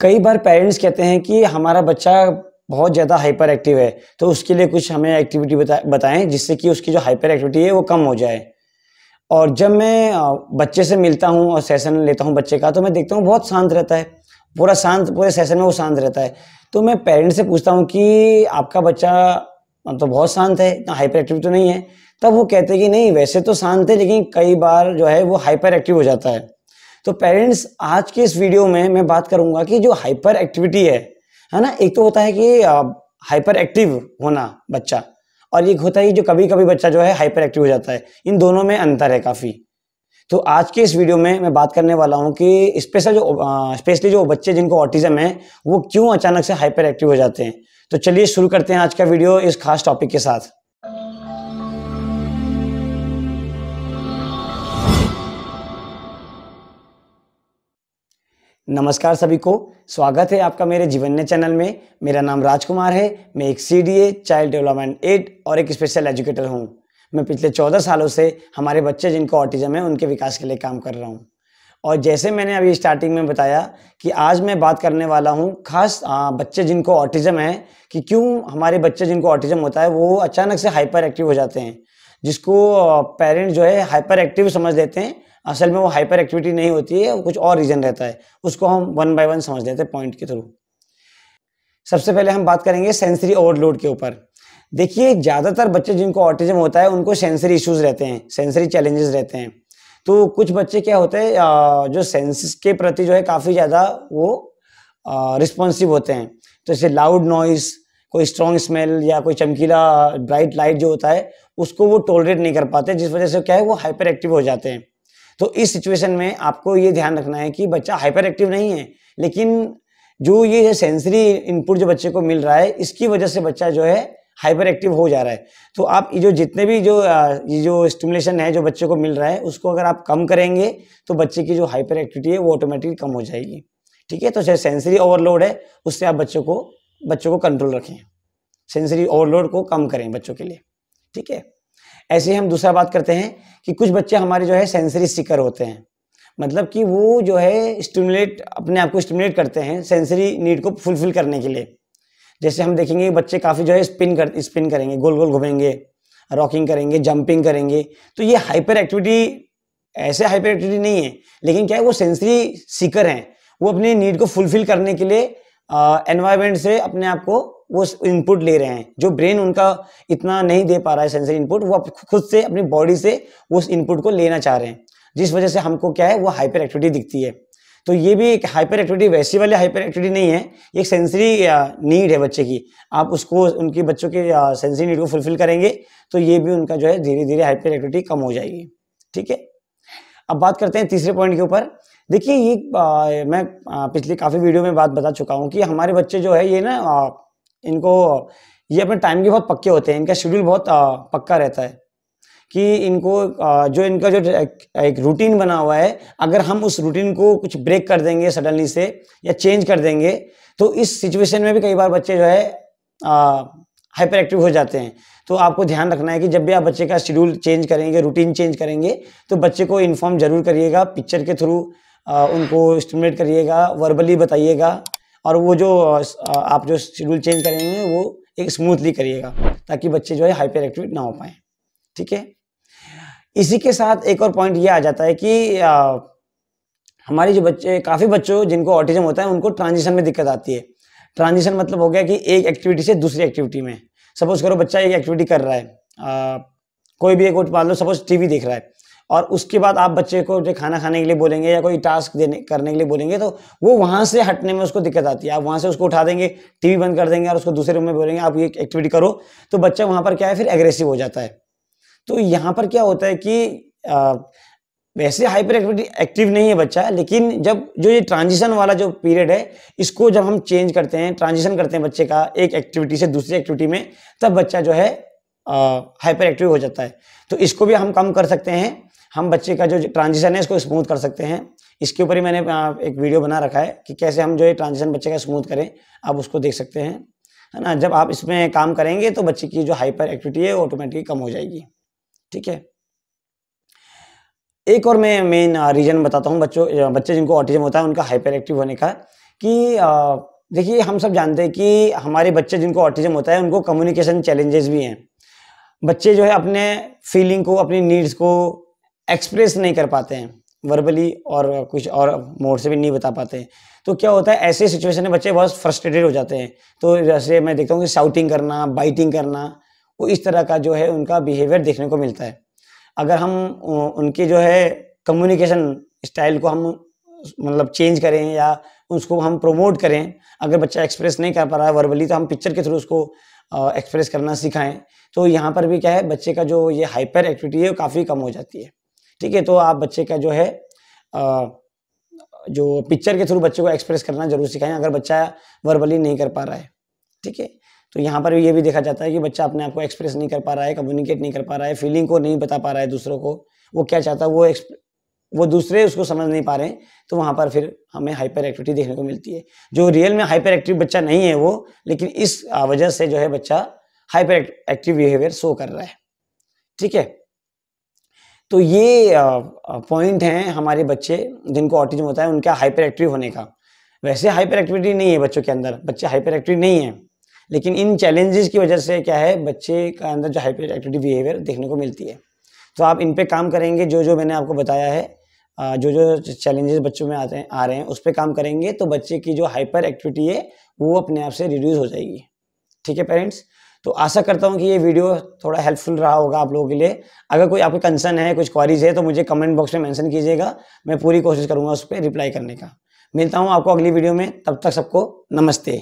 कई बार पेरेंट्स कहते हैं कि हमारा बच्चा बहुत ज़्यादा हाइपर एक्टिव है, तो उसके लिए कुछ हमें एक्टिविटी बताएँ जिससे कि उसकी जो हाइपर एक्टिविटी है वो कम हो जाए। और जब मैं बच्चे से मिलता हूँ और सेशन लेता हूँ बच्चे का, तो मैं देखता हूँ बहुत शांत रहता है, पूरे सेशन में वो शांत रहता है। तो मैं पेरेंट्स से पूछता हूँ कि आपका बच्चा तो बहुत शांत है, इतना हाइपर एक्टिव तो नहीं है। तब वो कहते हैं कि नहीं, वैसे तो शांत है लेकिन कई बार जो है वो हाइपर एक्टिव हो जाता है। तो पेरेंट्स, आज के इस वीडियो में मैं बात करूँगा कि जो हाइपर एक्टिविटी है ना? एक तो होता है कि हाइपर एक्टिव होना बच्चा, और एक होता है कि जो कभी-कभी बच्चा जो है हाइपर एक्टिव हो जाता है। इन दोनों में अंतर है काफ़ी। तो आज के इस वीडियो में मैं बात करने वाला हूँ कि स्पेशली जो बच्चे जिनको ऑटिज़्म है, वो क्यों अचानक से हाइपर एक्टिव हो जाते हैं। तो चलिए शुरू करते हैं आज का वीडियो इस खास टॉपिक के साथ। नमस्कार सभी को, स्वागत है आपका मेरे जीवन्य चैनल में। मेरा नाम राजकुमार है। मैं एक सीडीए, चाइल्ड डेवलपमेंट एड और एक स्पेशल एजुकेटर हूँ। मैं पिछले 14 सालों से हमारे बच्चे जिनको ऑटिज़म है उनके विकास के लिए काम कर रहा हूँ। और जैसे मैंने अभी स्टार्टिंग में बताया कि आज मैं बात करने वाला हूँ खास बच्चे जिनको ऑटिज़म है, कि क्यों हमारे बच्चे जिनको ऑटिज़म होता है वो अचानक से हाइपर एक्टिव हो जाते हैं, जिसको पेरेंट्स जो है हाइपर एक्टिव समझ लेते हैं। असल में वो हाइपर एक्टिविटी नहीं होती है, कुछ और रीज़न रहता है। उसको हम वन बाय वन समझ लेते हैं पॉइंट के थ्रू। सबसे पहले हम बात करेंगे सेंसरी ओवरलोड के ऊपर। देखिए, ज़्यादातर बच्चे जिनको ऑटिज़म होता है उनको सेंसरी इश्यूज़ रहते हैं, सेंसरी चैलेंजेस रहते हैं। तो कुछ बच्चे क्या होते हैं, जो सेंसेस के प्रति जो है काफ़ी ज़्यादा वो रिस्पॉन्सिव होते हैं। तो जैसे लाउड नॉइज़, कोई स्ट्रॉन्ग स्मेल या कोई चमकीला ब्राइट लाइट जो होता है, उसको वो टॉलरेट नहीं कर पाते, जिस वजह से क्या है वो हाइपर एक्टिव हो जाते हैं। तो इस सिचुएशन में आपको ये ध्यान रखना है कि बच्चा हाइपर एक्टिव नहीं है, लेकिन जो ये सेंसरी इनपुट जो बच्चे को मिल रहा है, इसकी वजह से बच्चा जो है हाइपर एक्टिव हो जा रहा है। तो आप ये जो जितने भी ये जो स्टिमुलेशन है जो बच्चे को मिल रहा है, उसको अगर आप कम करेंगे तो बच्चे की जो हाइपर एक्टिविटी है वो ऑटोमेटिकली कम हो जाएगी। ठीक है? तो जो सेंसरी ओवरलोड है, उससे आप बच्चों को कंट्रोल रखें। सेंसरी ओवरलोड को कम करें बच्चों के लिए। ठीक है? ऐसे ही हम दूसरा बात करते हैं कि कुछ बच्चे हमारे जो है सेंसरी सीकर होते हैं। मतलब कि वो जो है अपने आप को स्टिमुलेट करते हैं सेंसरी नीड को फुलफिल करने के लिए। जैसे हम देखेंगे बच्चे काफ़ी जो है स्पिन करेंगे, गोल-गोल घूमेंगे, रॉकिंग करेंगे, जंपिंग करेंगे। तो ये हाइपर एक्टिविटी ऐसे हाइपर एक्टिविटी नहीं है, लेकिन क्या है वो सेंसरी सीकर हैं। वो अपनी नीड को फुलफिल करने के लिए एनवायरनमेंट से अपने आप को वो इनपुट ले रहे हैं। जो ब्रेन उनका इतना नहीं दे पा रहा है सेंसरी इनपुट, वो खुद से अपनी बॉडी से उस इनपुट को लेना चाह रहे हैं, जिस वजह से हमको क्या है वो हाइपर एक्टिविटी दिखती है। तो ये भी एक हाइपर एक्टिविटी वैसी वाली हाइपर एक्टिविटी नहीं है, ये एक सेंसरी नीड है बच्चे की। आप उसको उनकी बच्चों के सेंसरी नीड को फुलफिल करेंगे तो ये भी उनका जो है धीरे-धीरे हाइपर एक्टिविटी कम हो जाएगी। ठीक है? अब बात करते हैं तीसरे पॉइंट के ऊपर। देखिए, ये मैं पिछली काफ़ी वीडियो में बात बता चुका हूँ कि हमारे बच्चे जो है ये ना इनको ये अपने टाइम के बहुत पक्के होते हैं। इनका शेड्यूल बहुत पक्का रहता है कि इनको जो इनका जो एक रूटीन बना हुआ है, अगर हम उस रूटीन को कुछ ब्रेक कर देंगे सडनली से या चेंज कर देंगे, तो इस सिचुएशन में भी कई बार बच्चे जो है हाइपर एक्टिव हो जाते हैं। तो आपको ध्यान रखना है कि जब भी आप बच्चे का शेड्यूल चेंज करेंगे, रूटीन चेंज करेंगे, तो बच्चे को इन्फॉर्म ज़रूर करिएगा, पिक्चर के थ्रू उनको स्टिमुलेट करिएगा, वर्बली बताइएगा, और वो जो आप जो शेड्यूल चेंज करेंगे वो एक स्मूथली करिएगा, ताकि बच्चे जो है हाइपर एक्टिव ना हो पाएँ। ठीक है? इसी के साथ एक और पॉइंट ये आ जाता है कि हमारे जो बच्चे, काफ़ी बच्चों जिनको ऑटिज़म होता है उनको ट्रांजिशन में दिक्कत आती है। ट्रांजिशन मतलब हो गया कि एक एक्टिविटी से दूसरी एक्टिविटी में। सपोज़ करो बच्चा एक एक्टिविटी कर रहा है, कोई भी एक मान लो सपोज़ टीवी देख रहा है, और उसके बाद आप बच्चे को जो खाना खाने के लिए बोलेंगे या कोई टास्क करने के लिए बोलेंगे, तो वो वहाँ से हटने में उसको दिक्कत आती है। आप वहाँ से उसको उठा देंगे, टीवी बंद कर देंगे और उसको दूसरे रूम में बोलेंगे आप ये एक्टिविटी करो, तो बच्चा वहाँ पर क्या है फिर एग्रेसिव हो जाता है। तो यहाँ पर क्या होता है कि वैसे हाइपर एक्टिव नहीं है बच्चा, लेकिन जब जो ये ट्रांजिशन वाला जो पीरियड है, इसको जब हम चेंज करते हैं, ट्रांजिशन करते हैं बच्चे का एक एक्टिविटी से दूसरी एक्टिविटी में, तब बच्चा जो है हाइपर एक्टिव हो जाता है। तो इसको भी हम कम कर सकते हैं। हम बच्चे का जो ट्रांजिशन है इसको स्मूथ कर सकते हैं। इसके ऊपर ही मैंने एक वीडियो बना रखा है कि कैसे हम जो ये ट्रांजिशन बच्चे का स्मूथ करें, आप उसको देख सकते हैं, है ना? जब आप इसमें काम करेंगे तो बच्चे की जो हाइपर एक्टिविटी है ऑटोमेटिकली कम हो जाएगी। ठीक है? एक और मैं मेन रीज़न बताता हूँ बच्चे जिनको ऑटिज़म होता है उनका हाइपर एक्टिव होने का, कि देखिए हम सब जानते हैं कि हमारे बच्चे जिनको ऑटिज्म होता है उनको कम्युनिकेशन चैलेंजेस भी हैं। बच्चे जो है अपने फीलिंग को, अपनी नीड्स को एक्सप्रेस नहीं कर पाते हैं वर्बली और कुछ और मोड से भी नहीं बता पाते हैं। तो क्या होता है ऐसे सिचुएशन में बच्चे बहुत फ्रस्ट्रेटेड हो जाते हैं। तो जैसे मैं देखता हूँ कि शाउटिंग करना, बाइटिंग करना, वो इस तरह का जो है उनका बिहेवियर देखने को मिलता है। अगर हम उनके जो है कम्युनिकेशन स्टाइल को हम मतलब चेंज करें या उसको हम प्रमोट करें, अगर बच्चा एक्सप्रेस नहीं कर पा रहा है वर्बली तो हम पिक्चर के थ्रू उसको एक्सप्रेस करना सिखाएं। तो यहाँ पर भी क्या है बच्चे का जो ये हाइपर एक्टिविटी है वो काफ़ी कम हो जाती है। ठीक है, तो आप बच्चे का जो है जो पिक्चर के थ्रू बच्चे को एक्सप्रेस करना जरूर सिखाएं अगर बच्चा वर्बली नहीं कर पा रहा है। ठीक है, तो यहाँ पर ये भी देखा जाता है कि बच्चा अपने आप को एक्सप्रेस नहीं कर पा रहा है, कम्युनिकेट नहीं कर पा रहा है, फीलिंग को नहीं बता पा रहा है दूसरों को, वो क्या चाहता है वो दूसरे उसको समझ नहीं पा रहे हैं, तो वहाँ पर फिर हमें हाइपर एक्टिविटी देखने को मिलती है। जो रियल में हाइपर एक्टिव बच्चा नहीं है वो, लेकिन इस वजह से जो है बच्चा हाइपर एक्टिव बिहेवियर शो कर रहा है। ठीक है, तो ये पॉइंट हैं हमारे बच्चे जिनको ऑटिज्म होता है उनका हाइपर एक्टिव होने का। वैसे हाइपर एक्टिविटी नहीं है बच्चों के अंदर, बच्चे हाइपर एक्टिव नहीं है, लेकिन इन चैलेंजेस की वजह से क्या है बच्चे का अंदर जो हाइपर एक्टिविटी बिहेवियर देखने को मिलती है। तो आप इन पे काम करेंगे, जो मैंने आपको बताया है, जो चैलेंजेस बच्चों में आ रहे हैं उस पे काम करेंगे तो बच्चे की जो हाइपर एक्टिविटी है वो अपने आप से रिड्यूस हो जाएगी। ठीक है पेरेंट्स, तो आशा करता हूँ कि ये वीडियो थोड़ा हेल्पफुल रहा होगा आप लोगों के लिए। अगर कोई आपके कंसर्न है, कुछ क्वारीज है तो मुझे कमेंट बॉक्स में मेंशन कीजिएगा, मैं पूरी कोशिश करूँगा उस पर रिप्लाई करने का। मिलता हूँ आपको अगली वीडियो में, तब तक सबको नमस्ते।